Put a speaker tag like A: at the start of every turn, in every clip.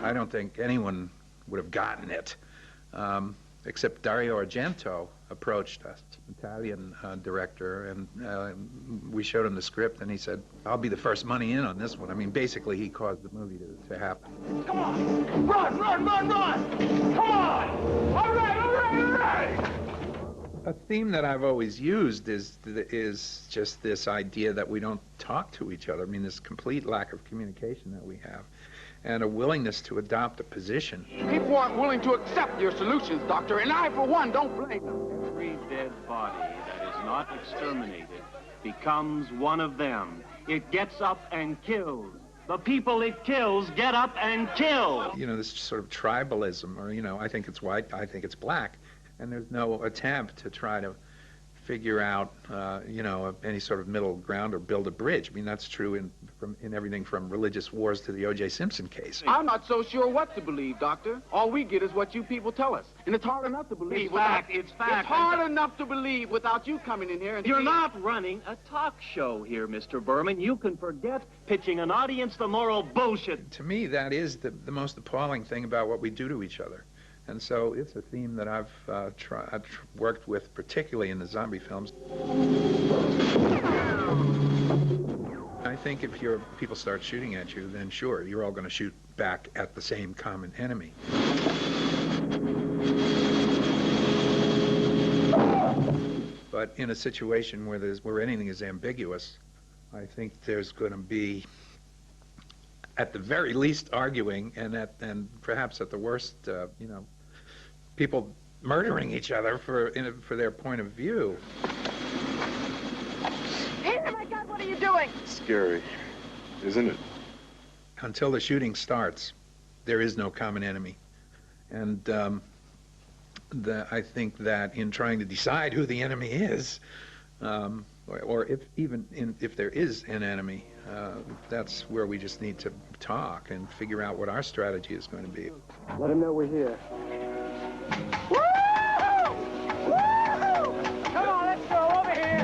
A: I don't think anyone would have gotten it, except Dario Argento approached us, Italian director, and we showed him the script, and he said, "I'll be the first money in on this one." I mean, basically, he caused the movie to happen.
B: Come on! Run, run, run, run! Come on! All right, all right, all right!
A: A theme that I've always used is just this idea that we don't talk to each other. I mean, this complete lack of communication that we have, and a willingness to adopt a position.
C: People aren't willing to accept your solutions, Doctor, and I, for one, don't blame them.
D: Every dead body that is not exterminated becomes one of them. It gets up and kills. The people it kills get up and kill.
A: You know, this sort of tribalism, or, you know, I think it's white, I think it's black. And there's no attempt to try to figure out, you know, any sort of middle ground or build a bridge. I mean, that's true in everything from religious wars to the O.J. Simpson case.
C: I'm not so sure what to believe, Doctor. All we get is what you people tell us. And it's hard enough to believe
D: It's fact.
C: It's hard enough to believe without you coming in here and...
D: You're not running a talk show here, Mr. Berman. You can forget pitching an audience the moral bullshit.
A: To me, that is the most appalling thing about what we do to each other. And so it's a theme that I've worked with, particularly in the zombie films. I think if people start shooting at you, then sure, you're all going to shoot back at the same common enemy. But in a situation where anything is ambiguous, I think there's going to be, at the very least, arguing, and perhaps at the worst, you know, people murdering each other for their point of view.
E: Hey, oh my God, what are you doing?
F: Scary, isn't it?
A: Until the shooting starts, there is no common enemy, and I think that in trying to decide who the enemy is, or if there is an enemy, that's where we just need to talk and figure out what our strategy is going to be.
G: Let him know we're here.
E: Woo-hoo! Woo-hoo! Come on, let's go over here.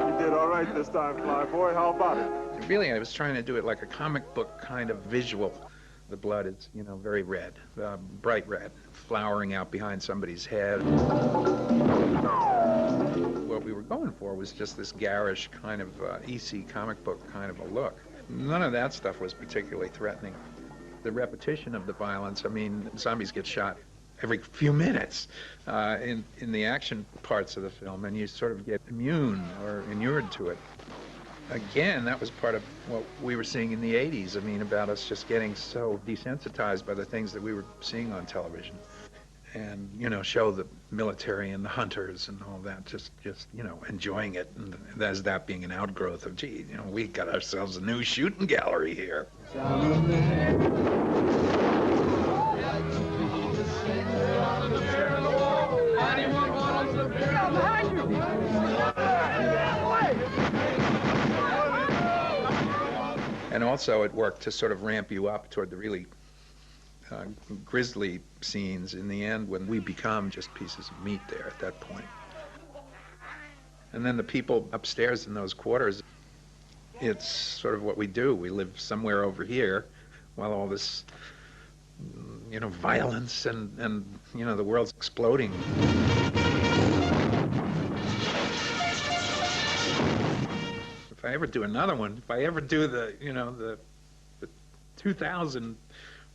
F: You did all right this time, Fly Boy. How about it?
A: Really, I was trying to do it like a comic book kind of visual. The blood is, you know, very red, bright red, flowering out behind somebody's head. What we were going for was just this garish kind of EC comic book kind of a look. None of that stuff was particularly threatening. The repetition of the violence, I mean, zombies get shot every few minutes in the action parts of the film, and you sort of get immune or inured to it. Again, that was part of what we were seeing in the 80s. I mean, about us just getting so desensitized by the things that we were seeing on television. And, you know, show the military and the hunters and all that, just you know, enjoying it. And as that being an outgrowth of, gee, you know, we got ourselves a new shooting gallery here. And also it worked to sort of ramp you up toward the really grisly scenes in the end, when we become just pieces of meat there at that point. And then the people upstairs in those quarters, it's sort of what we do. We live somewhere over here while all this, you know, violence and you know, the world's exploding. If I ever do another one, if I ever do the, you know, the 2000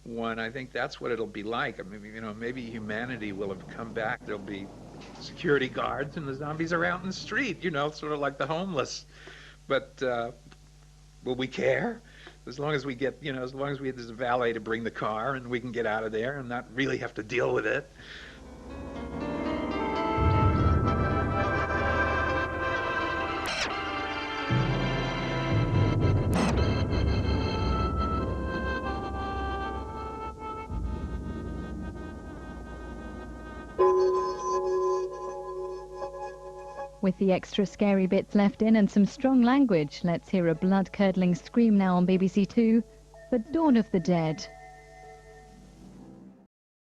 A: one, I think that's what it'll be like. I mean, you know, maybe humanity will have come back. There'll be security guards and the zombies are out in the street, you know, sort of like the homeless. But will we care? As long as we get, you know, as long as there's a valet to bring the car and we can get out of there and not really have to deal with it.
H: With the extra scary bits left in and some strong language, let's hear a blood-curdling scream now on BBC2 for Dawn of the Dead.